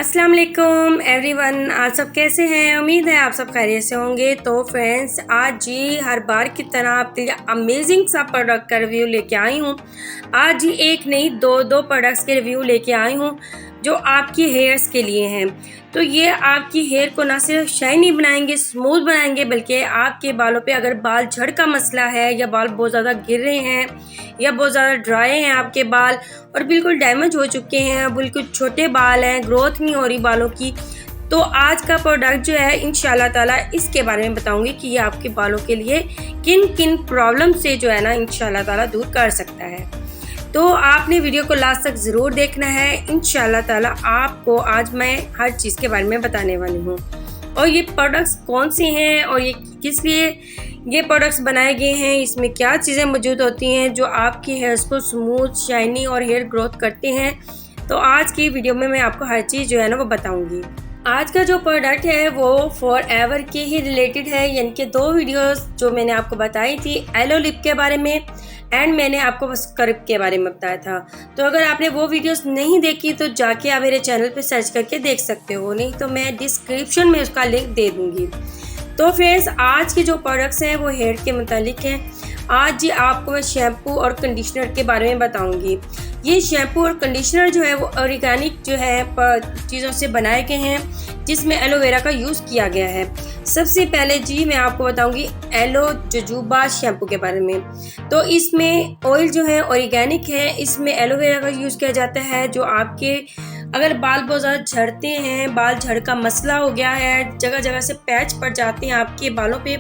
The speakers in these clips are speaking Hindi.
अस्सलाम वालेकुम एवरीवन। आज सब कैसे हैं? उम्मीद है आप सब खैरियत से होंगे। तो फ्रेंड्स, आज जी हर बार की तरह आपके लिए अमेजिंग सा प्रोडक्ट का रिव्यू लेके आई हूँ। आज जी एक नहीं दो प्रोडक्ट्स के रिव्यू लेके आई हूँ जो आपकी हेयर्स के लिए हैं। तो ये आपकी हेयर को ना सिर्फ शाइनी बनाएंगे, स्मूथ बनाएंगे, बल्कि आपके बालों पे अगर बाल झड़ का मसला है या बाल बहुत ज़्यादा गिर रहे हैं या बहुत ज़्यादा ड्राई हैं आपके बाल और बिल्कुल डैमेज हो चुके हैं, बिल्कुल छोटे बाल हैं, ग्रोथ नहीं हो रही बालों की, तो आज का प्रोडक्ट जो है इंशाल्लाह ताला इसके बारे में बताऊंगी कि ये आपके बालों के लिए किन किन प्रॉब्लम से जो है ना इंशाल्लाह ताला दूर कर सकता है। तो आपने वीडियो को लास्ट तक ज़रूर देखना है। इंशाल्लाह ताला आपको आज मैं हर चीज़ के बारे में बताने वाली हूँ और ये प्रोडक्ट्स कौन से हैं और ये किस लिए ये प्रोडक्ट्स बनाए गए हैं, इसमें क्या चीज़ें मौजूद होती हैं जो आपकी हेयर्स को स्मूथ, शाइनी और हेयर ग्रोथ करते हैं। तो आज की वीडियो में मैं आपको हर चीज़ जो है ना वो बताऊंगी। आज का जो प्रोडक्ट है वो फॉर एवर के ही रिलेटेड है, यानी कि दो वीडियोस जो मैंने आपको बताई थी, एलो लिप के बारे में एंड मैंने आपको स्क्रब के बारे में बताया था। तो अगर आपने वो वीडियोस नहीं देखी तो जाके आप मेरे चैनल पे सर्च करके देख सकते हो, नहीं तो मैं डिस्क्रिप्शन में उसका लिंक दे दूँगी। तो फ्रेंड्स, आज के जो प्रोडक्ट्स हैं वो हेयर के मुतालिक हैं। आज जी आपको मैं शैम्पू और कंडीशनर के बारे में बताऊंगी। ये शैम्पू और कंडीशनर जो है वो ऑर्गेनिक जो है चीज़ों से बनाए गए हैं जिसमें एलोवेरा का यूज़ किया गया है। सबसे पहले जी मैं आपको बताऊंगी एलो जोजोबा शैम्पू के बारे में। तो इसमें ऑयल जो है ऑर्गेनिक है, इसमें एलोवेरा का यूज़ किया जाता है। जो आपके अगर बाल बहुत ज़्यादा झड़ते हैं, बाल झड़ का मसला हो गया है, जगह जगह से पैच पड़ जाते हैं आपके बालों पे,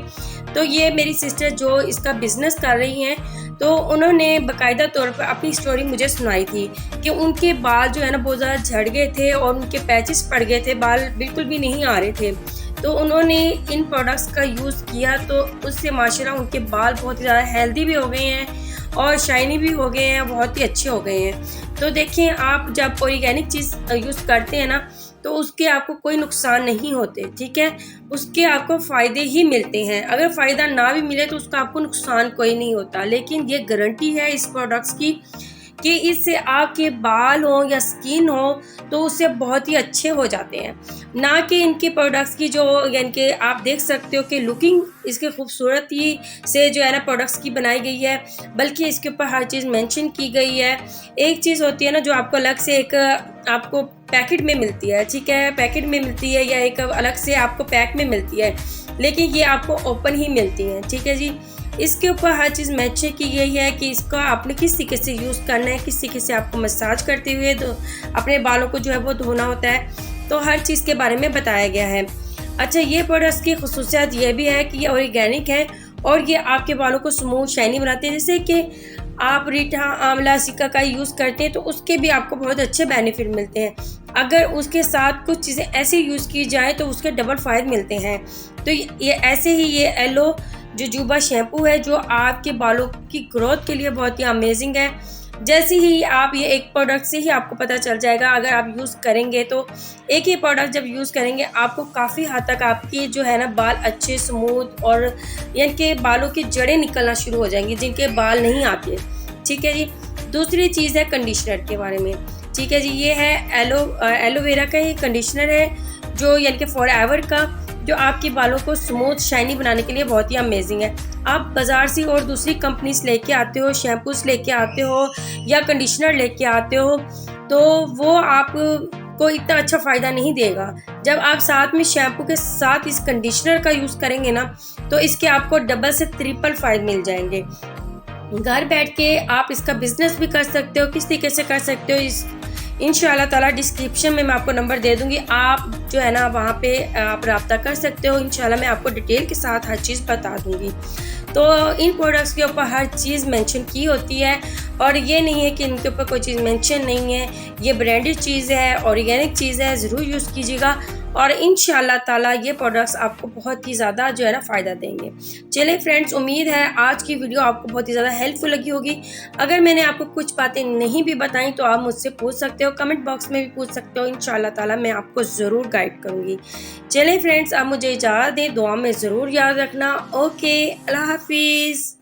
तो ये मेरी सिस्टर जो इसका बिज़नेस कर रही हैं, तो उन्होंने बाकायदा तौर पर अपनी स्टोरी मुझे सुनाई थी कि उनके बाल जो है ना बहुत ज़्यादा झड़ गए थे और उनके पैचेस पड़ गए थे, बाल बिल्कुल भी नहीं आ रहे थे। तो उन्होंने इन प्रोडक्ट्स का यूज़ किया तो उससे माशाल्लाह उनके बाल बहुत ही ज़्यादा हेल्दी भी हो गए हैं और शाइनी भी हो गए हैं, बहुत ही अच्छे हो गए हैं। तो देखिए, आप जब ऑर्गेनिक चीज़ यूज़ करते हैं ना तो उसके आपको कोई नुकसान नहीं होते, ठीक है, उसके आपको फ़ायदे ही मिलते हैं। अगर फ़ायदा ना भी मिले तो उसका आपको नुकसान कोई नहीं होता। लेकिन ये गारंटी है इस प्रोडक्ट्स की कि इससे आपके बाल हो या स्किन हो तो उससे बहुत ही अच्छे हो जाते हैं। ना कि इनके प्रोडक्ट्स की जो यानी कि आप देख सकते हो कि लुकिंग इसके खूबसूरती से जो है ना प्रोडक्ट्स की बनाई गई है, बल्कि इसके ऊपर हर चीज़ मेंशन की गई है। एक चीज़ होती है ना जो आपको अलग से एक आपको पैकेट में मिलती है, ठीक है, पैकेट में मिलती है या एक अलग से आपको पैक में मिलती है, लेकिन ये आपको ओपन ही मिलती हैं, ठीक है जी। इसके ऊपर हर चीज़ मेंशन की गई है कि इसका आपने किस तरीके से यूज़ करना है, किस तरीके से आपको मसाज करते हुए तो अपने बालों को जो है वो धोना होता है, तो हर चीज़ के बारे में बताया गया है। अच्छा, ये प्रोडक्ट्स की खुसूसियत ये भी है कि ये ऑर्गेनिक है और ये आपके बालों को स्मूथ शाइनी बनाते हैं। जैसे कि आप रीठा, आंवला, सिक्का का यूज़ करते हैं तो उसके भी आपको बहुत अच्छे बेनिफिट मिलते हैं। अगर उसके साथ कुछ चीज़ें ऐसे यूज़ की जाए तो उसके डबल फ़ायदे मिलते हैं। तो ये ऐसे ही ये एलो जोजोबा शैम्पू है जो आपके बालों की ग्रोथ के लिए बहुत ही अमेजिंग है। जैसे ही आप ये एक प्रोडक्ट से ही आपको पता चल जाएगा, अगर आप यूज़ करेंगे तो एक ही प्रोडक्ट जब यूज़ करेंगे आपको काफ़ी हद तक आपकी जो है ना बाल अच्छे, स्मूथ और यानी कि बालों की जड़ें निकलना शुरू हो जाएंगी जिनके बाल नहीं आते, ठीक है जी। दूसरी चीज़ है कंडीशनर के बारे में, ठीक है जी। ये है एलोवेरा का ही कंडीशनर है जो यानी कि फॉर एवर का, जो आपके बालों को स्मूथ शाइनी बनाने के लिए बहुत ही अमेजिंग है। आप बाज़ार से और दूसरी कंपनीज लेके आते हो, शैम्पूस लेके आते हो या कंडीशनर लेके आते हो, तो वो आपको इतना अच्छा फ़ायदा नहीं देगा। जब आप साथ में शैम्पू के साथ इस कंडीशनर का यूज़ करेंगे ना तो इसके आपको डबल से ट्रिपल फ़ायदे मिल जाएंगे। घर बैठ के आप इसका बिज़नेस भी कर सकते हो। किस तरीके से कर सकते हो इस इंशाल्लाह ताला डिस्क्रिप्शन में मैं आपको नंबर दे दूँगी, आप जो है ना वहाँ पे आप रब्ता कर सकते हो। इंशाल्लाह मैं आपको डिटेल के साथ हर चीज़ बता दूँगी। तो इन प्रोडक्ट्स के ऊपर हर चीज़ मेंशन की होती है और ये नहीं है कि इनके ऊपर कोई चीज़ मेंशन नहीं है। ये ब्रांडेड चीज़ है, ऑर्गेनिक चीज़ है, ज़रूर यूज़ कीजिएगा और इंशाल्लाह ताला ये प्रोडक्ट्स आपको बहुत ही ज़्यादा जो है ना फ़ायदा देंगे। चलिए फ्रेंड्स, उम्मीद है आज की वीडियो आपको बहुत ही ज़्यादा हेल्पफुल लगी होगी। अगर मैंने आपको कुछ बातें नहीं भी बताई तो आप मुझसे पूछ सकते हो, कमेंट बॉक्स में भी पूछ सकते हो। इंशाल्लाह ताला मैं आपको ज़रूर गाइड करूँगी। चलिए फ्रेंड्स, आप मुझे इजाज़त दें, दुआ में ज़रूर याद रखना। ओके, अल्लाह हाफिज़।